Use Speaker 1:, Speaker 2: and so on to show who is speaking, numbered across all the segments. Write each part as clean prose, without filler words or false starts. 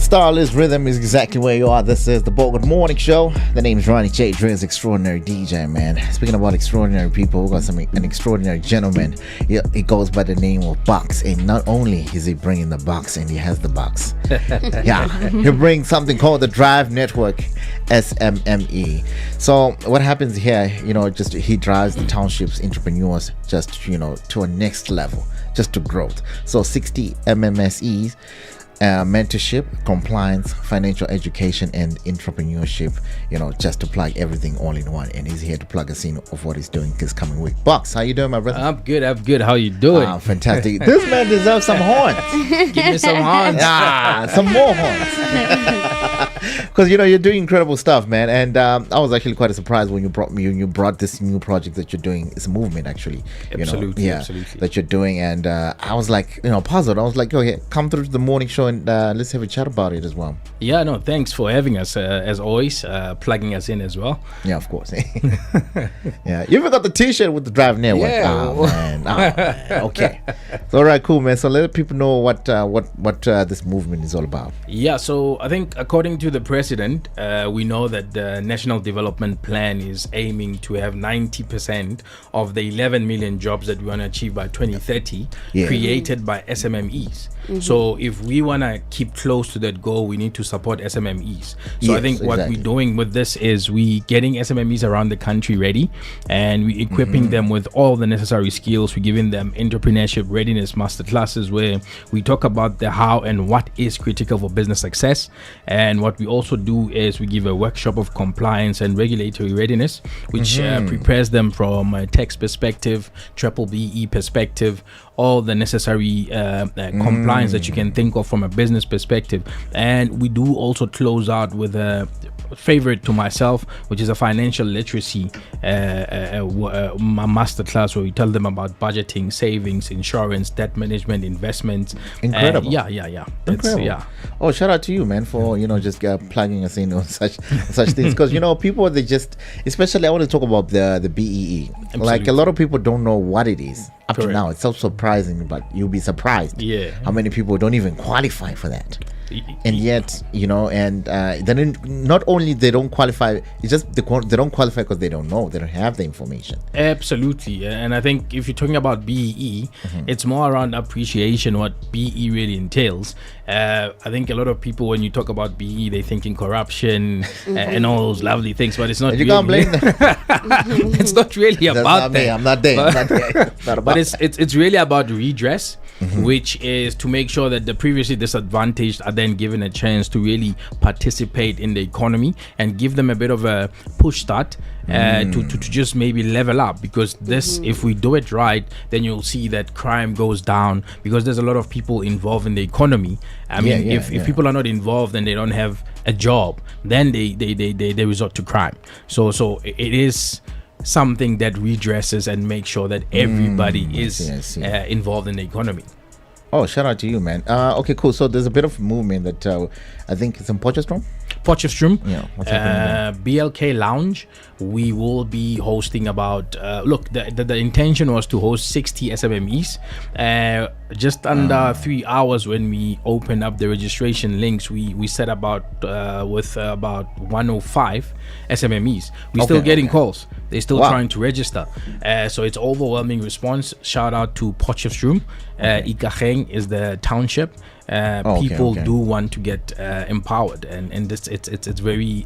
Speaker 1: Starless Rhythm is exactly where you are. This is the Bogart Morning Show. The name is Ronnie J. Dre's extraordinary DJ, man. Speaking about extraordinary people, we got an extraordinary gentleman. He goes by the name of Box, and not only is he bringing the box, and he has the box. Yeah, he brings something called the Drive Network, SMME. So what happens here? Just he drives the township's entrepreneurs just to a next level, just to growth. So 60 MMSEs. Mentorship, compliance, financial education, and entrepreneurship, just to plug everything all in one. And he's here to plug us in of what he's doing this coming week. Box, how you doing, my brother?
Speaker 2: I'm good. How you doing?
Speaker 1: Fantastic. This man deserves some horns.
Speaker 2: Give me some horns.
Speaker 1: Some more horns. Because you're doing incredible stuff, man. And I was actually quite surprised when you brought this new project that you're doing. It's a movement, actually.
Speaker 2: Absolutely.
Speaker 1: That you're doing. And I was like, puzzled. I was like, okay, come through to the morning show and let's have a chat about it as well.
Speaker 2: Yeah, no, thanks for having us as always, plugging us in as well.
Speaker 1: Yeah, of course. Yeah, you even got the t-shirt with the Drive Network.
Speaker 2: Yeah.
Speaker 1: Oh man. Okay. So, all right, cool, man. So let people know what this movement is all about.
Speaker 2: Yeah, so I think according to the president, we know that the National Development Plan is aiming to have 90% of the 11 million jobs that we want to achieve by 2030 created by SMMEs. Mm-hmm. So if we want to keep close to that goal, we need to support SMMEs. So I think what we're doing with this is we getting SMMEs around the country ready, and we equipping them with all the necessary skills. We're giving them entrepreneurship readiness masterclasses where we talk about the how and what is critical for business success. And what we also do is we give a workshop of compliance and regulatory readiness, which prepares them from a tax perspective, triple BE perspective, all the necessary compliance that you can think of from a business perspective. And we do also close out with a favorite to myself, which is a financial literacy masterclass where we tell them about budgeting, savings, insurance, debt management, investments.
Speaker 1: Incredible.
Speaker 2: Yeah.
Speaker 1: Incredible. Oh, shout out to you, man, for just plugging us in on such things, because people, they just, especially I want to talk about the BEE.
Speaker 2: Absolutely.
Speaker 1: Like, a lot of people don't know what it is up
Speaker 2: Correct.
Speaker 1: to now. It's so surprising, but you'll be surprised how many people don't even qualify for that. And yet, and then not only they don't qualify, it's just they don't qualify because they don't know, they don't have the information.
Speaker 2: Absolutely. And I think if you're talking about BEE, it's more around appreciation, what BE really entails. I think a lot of people, when you talk about BE, they think in corruption and all those lovely things, but it's not.
Speaker 1: You can't blame them.
Speaker 2: It's not really about that.
Speaker 1: I'm not there. It's not about
Speaker 2: it's really about redress, which is to make sure that the previously disadvantaged are then given a chance to really participate in the economy and give them a bit of a push start to just maybe level up, because this, if we do it right, then you'll see that crime goes down, because there's a lot of people involved in the economy. I mean, if people are not involved and they don't have a job, then they resort to crime. So it is something that redresses and makes sure that everybody is involved in the economy.
Speaker 1: Oh, shout out to you, man. Okay, cool. So there's a bit of movement that I think it's in Potchefstroom.
Speaker 2: Yeah, what's happening there? BLK Lounge. We will be hosting about the intention was to host 60 SMMEs. Just under 3 hours when we opened up the registration links, we set about with about 105 SMMEs. We're still getting calls. They're still trying to register. So it's overwhelming response. Shout out to Potchefstroom. Ikageng is the township. People do want to get empowered, and this it's very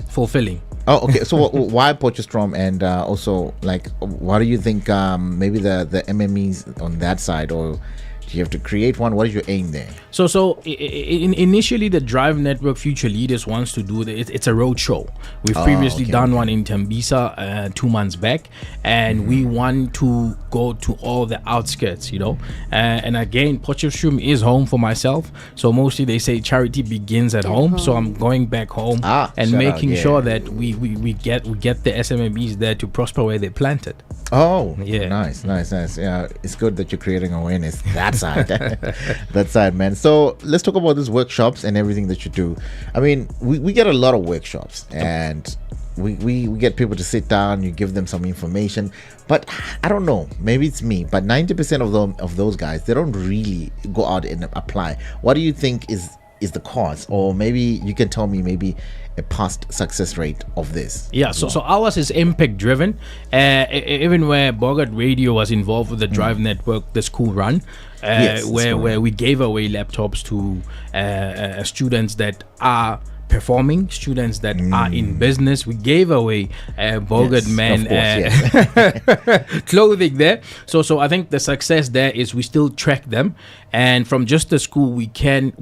Speaker 2: fulfilling.
Speaker 1: Oh, okay. So why Potchefstroom, and also, like, what do you think? Maybe the MMEs on that side, or do you have to create one? What is your aim there?
Speaker 2: So initially, the Drive Network Future Leaders wants to do it's a road show. We've previously done one in Tembisa 2 months back, and we want to go to all the outskirts, and again, Potchefstroom is home for myself, so mostly they say charity begins at home. So I'm going back home and making sure that we get the SMMEs there to prosper where they planted.
Speaker 1: Oh, yeah, nice. Yeah, it's good that you're creating awareness that side. That side, man. So let's talk about these workshops and everything that you do. I mean, we get a lot of workshops, and we get people to sit down, you give them some information, but I don't know, maybe it's me, but 90% of those guys, they don't really go out and apply. What do you think is is the cause, or maybe you can tell me maybe a past success rate of this?
Speaker 2: Yeah, so ours is impact driven. Even where Bogart Radio was involved with the Drive Network, the school run, where we gave away laptops to students that are performing, students that are in business. We gave away Bogart clothing there. So I think the success there is we still track them, and from just the school we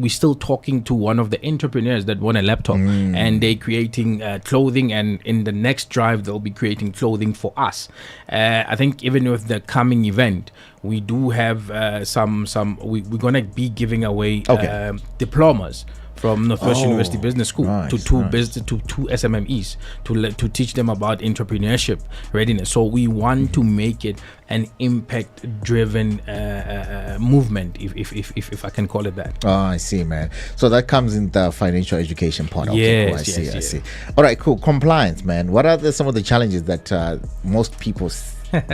Speaker 2: still talking to one of the entrepreneurs that won a laptop, and they creating clothing, and in the next drive they'll be creating clothing for us. I think even with the coming event, we do have we're gonna be giving away diplomas from the First University Business School to two SMMEs to teach them about entrepreneurship readiness. So we want to make it an impact-driven movement, if I can call it that.
Speaker 1: Oh, I see, man. So that comes in the financial education part. Okay, cool. I see. All right, cool. Compliance, man. What are some of the challenges that most people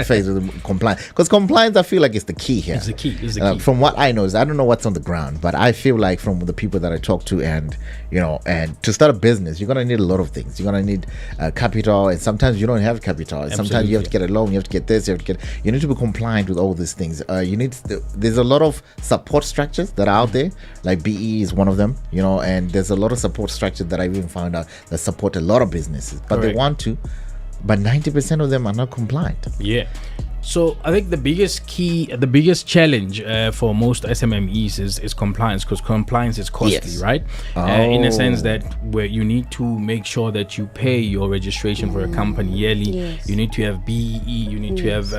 Speaker 1: face with compliance? Because compliance, I feel like it's the key here.
Speaker 2: It's the key.
Speaker 1: From what I know, I don't know what's on the ground, but I feel like from the people that I talk to, and and to start a business, you're gonna need a lot of things. You're gonna need capital, and sometimes you don't have capital. And sometimes you have to get a loan. You have to get this. You need to be compliant with all these things. There's a lot of support structures that are out there. Like BE is one of them. And there's a lot of support structures that I even found out that support a lot of businesses, but they want to. But 90% of them are not compliant.
Speaker 2: Yeah. So I think the biggest challenge for most SMMEs is compliance, because compliance is costly, right? In a sense that where you need to make sure that you pay your registration for a company yearly. You need to have BEE, you need to have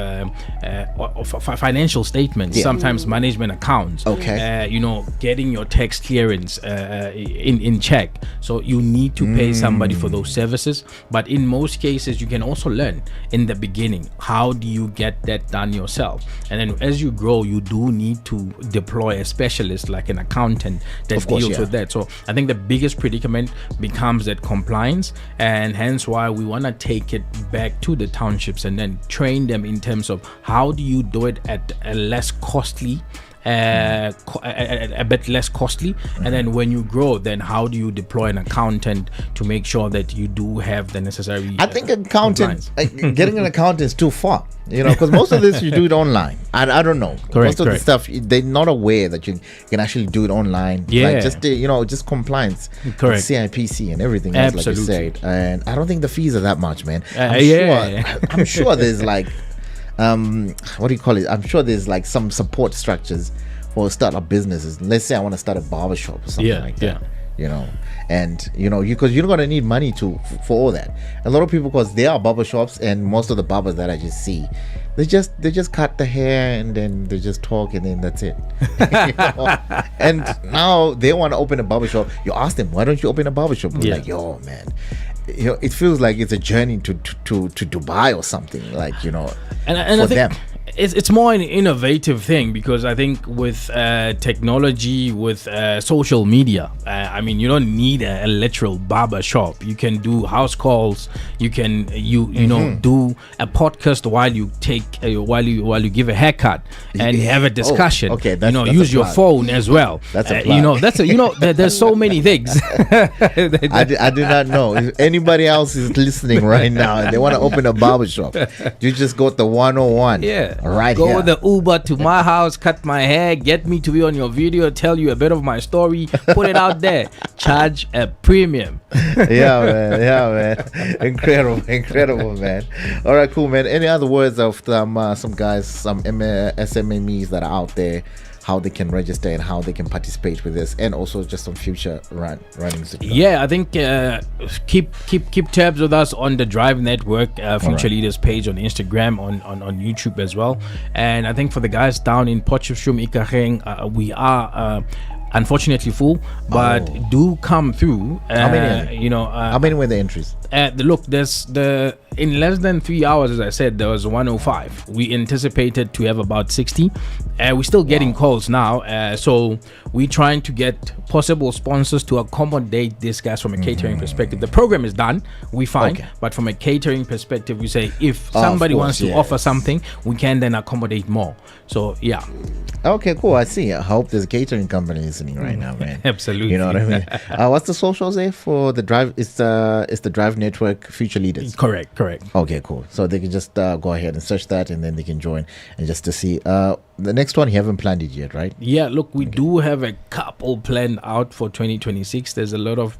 Speaker 2: financial statements, sometimes management accounts. Getting your tax clearance in check. So you need to pay somebody for those services. But in most cases, you can also learn in the beginning, how do you get that done yourself, and then as you grow, you do need to deploy a specialist like an accountant that deals with that. So I think the biggest predicament becomes that compliance, and hence why we want to take it back to the townships and then train them in terms of how do you do it at a less costly, a bit less costly, and then when you grow, then how do you deploy an accountant to make sure that you do have the necessary
Speaker 1: I think accountant getting an accountant is too far, because most of this you do it online. I don't know. Most of the stuff they're not aware that you can actually do it online. Just compliance, CIPC and everything else, like you said. And I don't think the fees are that much, man. I'm sure there's like what do you call it? I'm sure there's like some support structures for startup businesses. Let's say I want to start a barbershop or something like that. Because you're going to need money for all that. A lot of people, because there are barbershops, and most of the barbers that I just see, they just cut the hair and then they just talk and then that's it. And now they want to open a barbershop. You ask them, why don't you open a barbershop? They're like, yo, man, it feels like it's a journey to Dubai or something, and for them.
Speaker 2: It's more an innovative thing, because I think with technology, with social media, you don't need a literal barber shop. You can do house calls. You can do a podcast while you take while you give a haircut and have a discussion. Use your phone as well.
Speaker 1: That's a plan.
Speaker 2: There's so many things.
Speaker 1: I do not know if anybody else is listening right now and they want to open a barber shop. You just go to 101. Go
Speaker 2: with the Uber to my house, cut my hair, get me to be on your video, tell you a bit of my story, put it out there, charge a premium.
Speaker 1: man. Incredible, man. All right, cool, man. Any other words of some guys, some SMMEs that are out there, how they can register and how they can participate with this, and also just some future runnings?
Speaker 2: I think keep tabs with us on the Drive Network Future Leaders page on Instagram, on YouTube as well. And I think for the guys down in Potchefstroom, Ikageng, we are unfortunately full, but do come through.
Speaker 1: How many were the entries?
Speaker 2: Look, in less than 3 hours, as I said, there was 105. We anticipated to have about 60, We're still getting calls now, so we're trying to get possible sponsors to accommodate these guys from a catering perspective. The program is done, we find, but from a catering perspective, we say if somebody wants to offer something, we can then accommodate more. So yeah.
Speaker 1: Okay, cool. I see. I hope there's a catering company listening right now, man.
Speaker 2: Absolutely.
Speaker 1: You know what I mean? What's the socials there for the Drive? It's the Drive Network Future Leaders.
Speaker 2: Correct.
Speaker 1: Okay, cool. So they can just go ahead and search that, and then they can join and just to see. The next one, you haven't planned it yet, right?
Speaker 2: Yeah, look, we do have a couple planned out for 2026. There's a lot of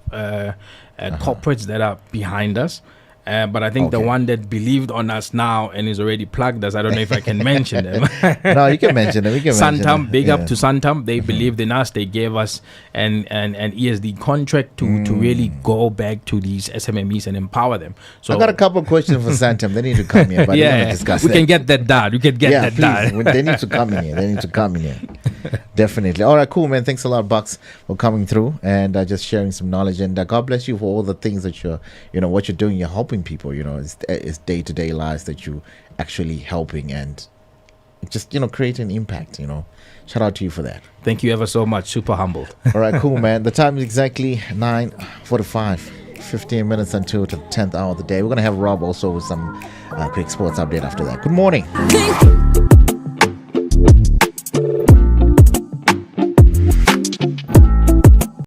Speaker 2: corporates that are behind us. But I think the one that believed on us now and is already plugged us, I don't know if I can mention them.
Speaker 1: No, you can mention them.
Speaker 2: Santam, big up to Santam. They believed in us. They gave us an ESD contract to really go back to these SMMEs and empower them. So
Speaker 1: I got a couple of questions for Santam. They need to come here. But
Speaker 2: we can get that done. We can get that done.
Speaker 1: They need to come in here. Definitely. All right, cool, man. Thanks a lot, Bucks, for coming through and just sharing some knowledge. And God bless you for all the things that what you're doing. You're helping people. It's day-to-day lives that you actually helping and just creating impact. Shout out to you for that.
Speaker 2: Thank you ever so much. Super humbled.
Speaker 1: All right, cool, man. The time is exactly 9:45. 15 minutes until the 10th hour of the day. We're gonna have Rob also with some quick sports update after that. Good morning.